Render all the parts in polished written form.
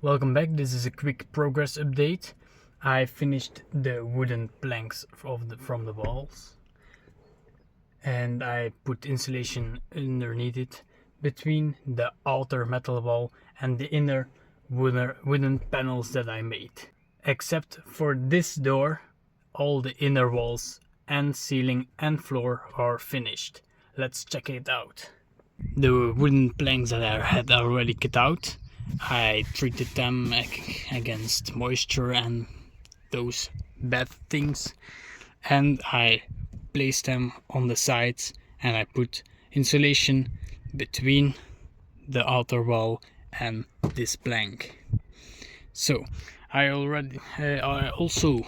Welcome back. This is a quick progress update. I finished the wooden planks from the walls and I put insulation underneath it between the outer metal wall and the inner wooden panels that I made. Except for this door, all the inner walls and ceiling and floor are finished. Let's check it out. The wooden planks that I had already cut out, I treated them against moisture and those bad things, and I placed them on the sides and I put insulation between the outer wall and this plank. So I also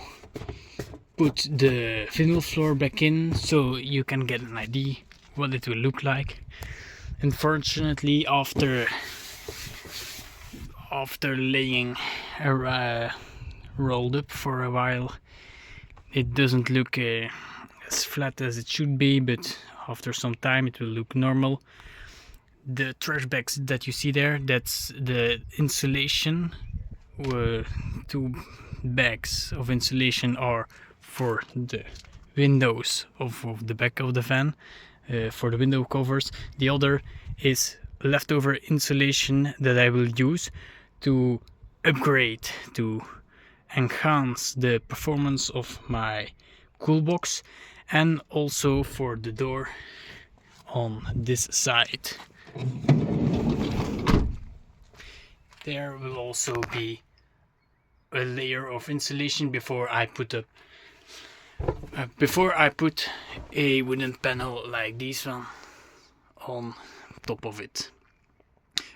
put the vinyl floor back in so you can get an idea what it will look like. Unfortunately, after laying rolled up for a while, it doesn't look as flat as it should be, but after some time it will look normal. The trash bags that you see there, that's the insulation. 2 bags of insulation are for the windows of the back of the van, for the window covers. The other is leftover insulation that I will use to upgrade, to enhance the performance of my cool box, and also for the door on this side. There will also be a layer of insulation before I put a wooden panel like this one on top of it.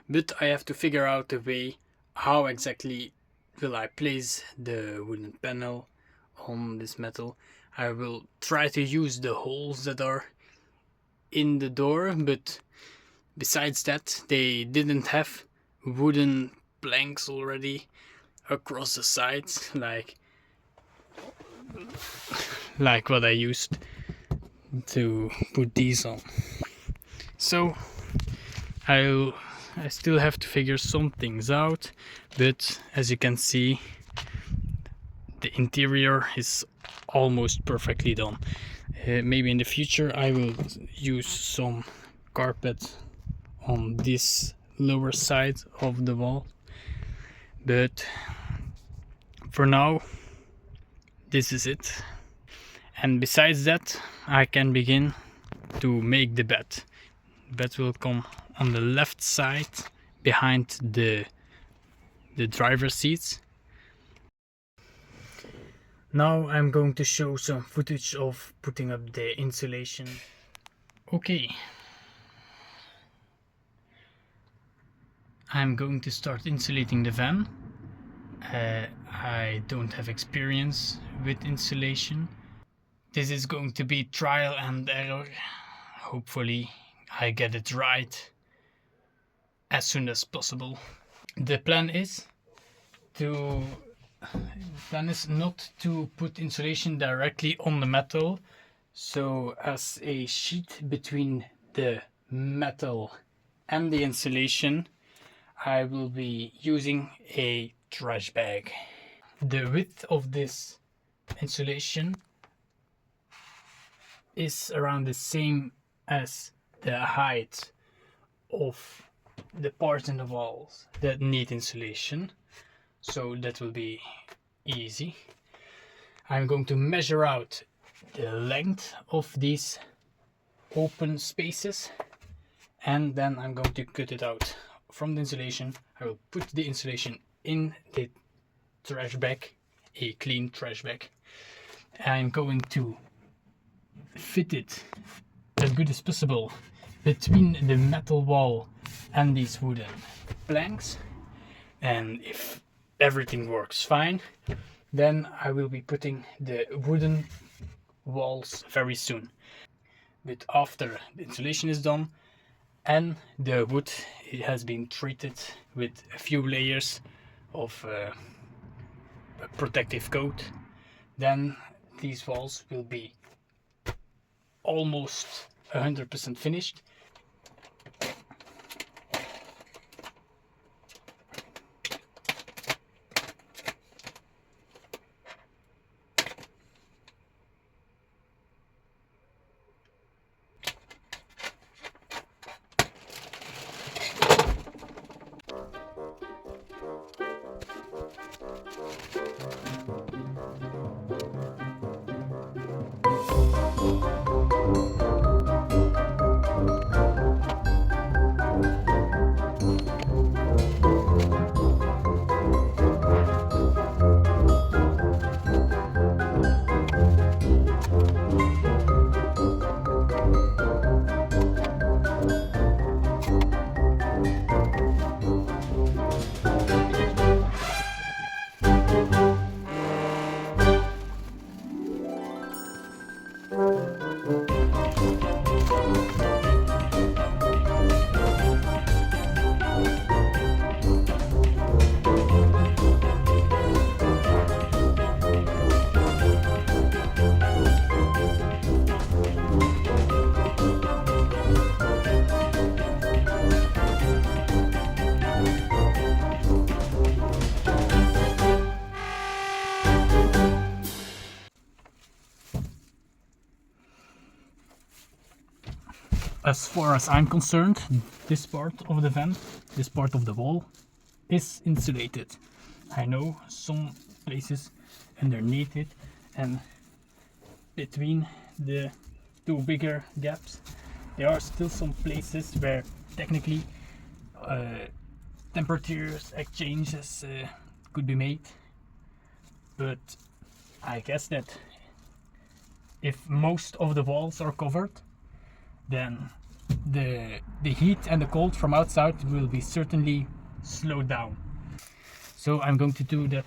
But I have to figure out a way how exactly will I place the wooden panel on this metal. I will try to use the holes that are in the door, but besides that they didn't have wooden planks already across the sides like what I used to put these on. So I still have to figure some things out, but as you can see, the interior is almost perfectly done. Maybe in the future I will use some carpet on this lower side of the wall, but for now this is it. And besides that, I can begin to make the bed. The bed will come on the left side behind the driver's seats. Now I'm going to show some footage of putting up the insulation. Okay, I'm going to start insulating the van. I don't have experience with insulation. This is going to be trial and error. Hopefully I get it right as soon as possible. The plan is not to put insulation directly on the metal, so as a sheet between the metal and the insulation I will be using a trash bag. The width of this insulation is around the same as the height of the parts in the walls that need insulation, so that will be easy. I'm going to measure out the length of these open spaces, and then I'm going to cut it out from the insulation. I will put the insulation in the trash bag, a clean trash bag. I'm going to fit it as good as possible between the metal wall and these wooden planks, and if everything works fine, then I will be putting the wooden walls very soon. But after the insulation is done and the wood has been treated with a few layers of a protective coat, then these walls will be almost 100% finished. as far as I'm concerned, this part of the van, this part of the wall, is insulated. I know some places underneath it and between the two bigger gaps, there are still some places where technically temperatures exchanges could be made, but I guess that if most of the walls are covered, then the heat and the cold from outside will be certainly slowed down. So I'm going to do that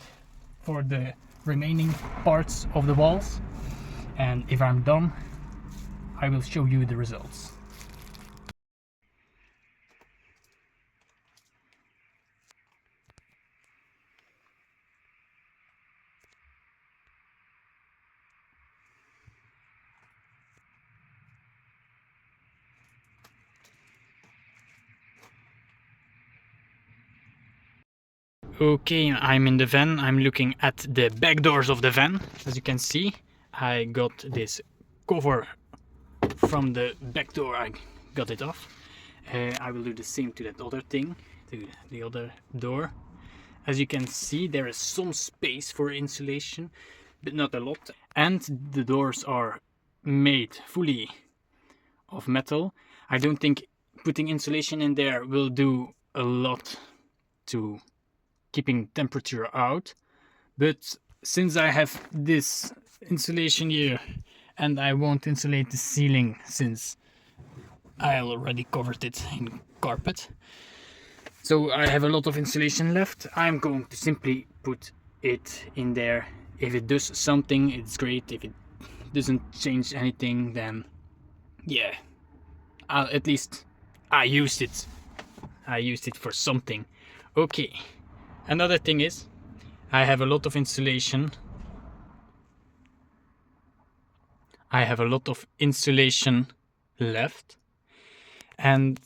for the remaining parts of the walls, and if I'm done, I will show you the results. Okay, I'm in the van. I'm looking at the back doors of the van. As you can see, I got this cover from the back door. I got it off. I will do the same to that other thing, to the other door. As you can see, there is some space for insulation, but not a lot. And the doors are made fully of metal. I don't think putting insulation in there will do a lot to keeping temperature out, but since I have this insulation here and I won't insulate the ceiling since I already covered it in carpet, so I have a lot of insulation left, I'm going to simply put it in there. If it does something, it's great. If it doesn't change anything, then yeah, at least I used it for something. Okay. Another thing is, I have a lot of insulation. Left. And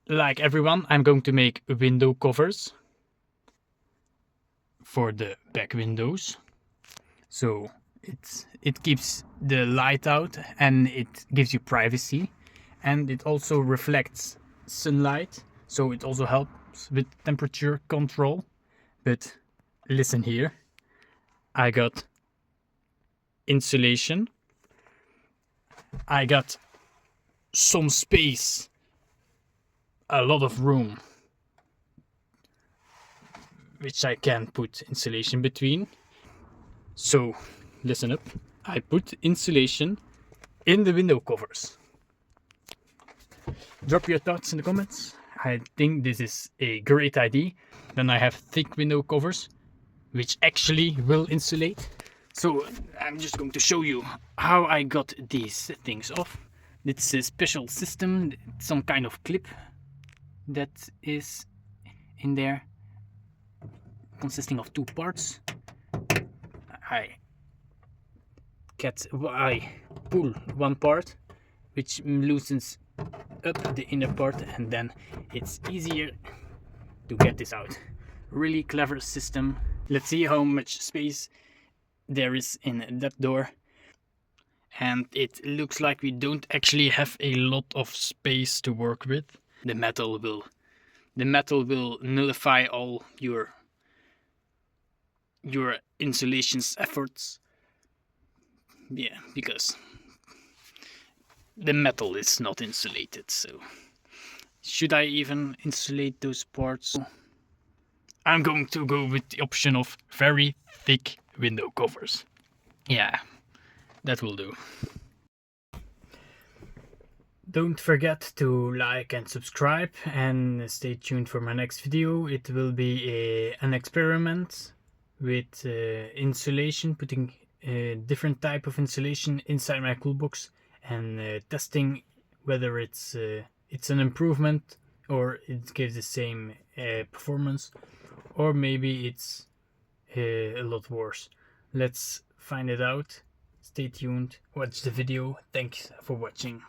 like everyone, I'm going to make window covers for the back windows. So it keeps the light out and it gives you privacy. And it also reflects sunlight. So it also helps with temperature control. But listen here, I got insulation, I got some space, a lot of room, which I can put insulation between. So listen up, I put insulation in the window covers. Drop your thoughts in the comments. I think this is a great idea. Then I have thick window covers, which actually will insulate. So I'm just going to show you how I got these things off. It's a special system, some kind of clip that is in there, consisting of two parts. I pull one part, which loosens up the inner part, and then it's easier to get this out. Really clever system. Let's see how much space there is in that door. And it looks like we don't actually have a lot of space to work with. The metal will nullify all your insulation's efforts. Yeah, because the metal is not insulated, so should I even insulate those parts? I'm going to go with the option of very thick window covers. Yeah, that will do. Don't forget to like and subscribe, and stay tuned for my next video. It will be an experiment with insulation, putting a different type of insulation inside my cool box, and testing whether it's an improvement or it gives the same performance, or maybe it's a lot worse. Let's find it out. Stay tuned, watch the video. Thanks for watching.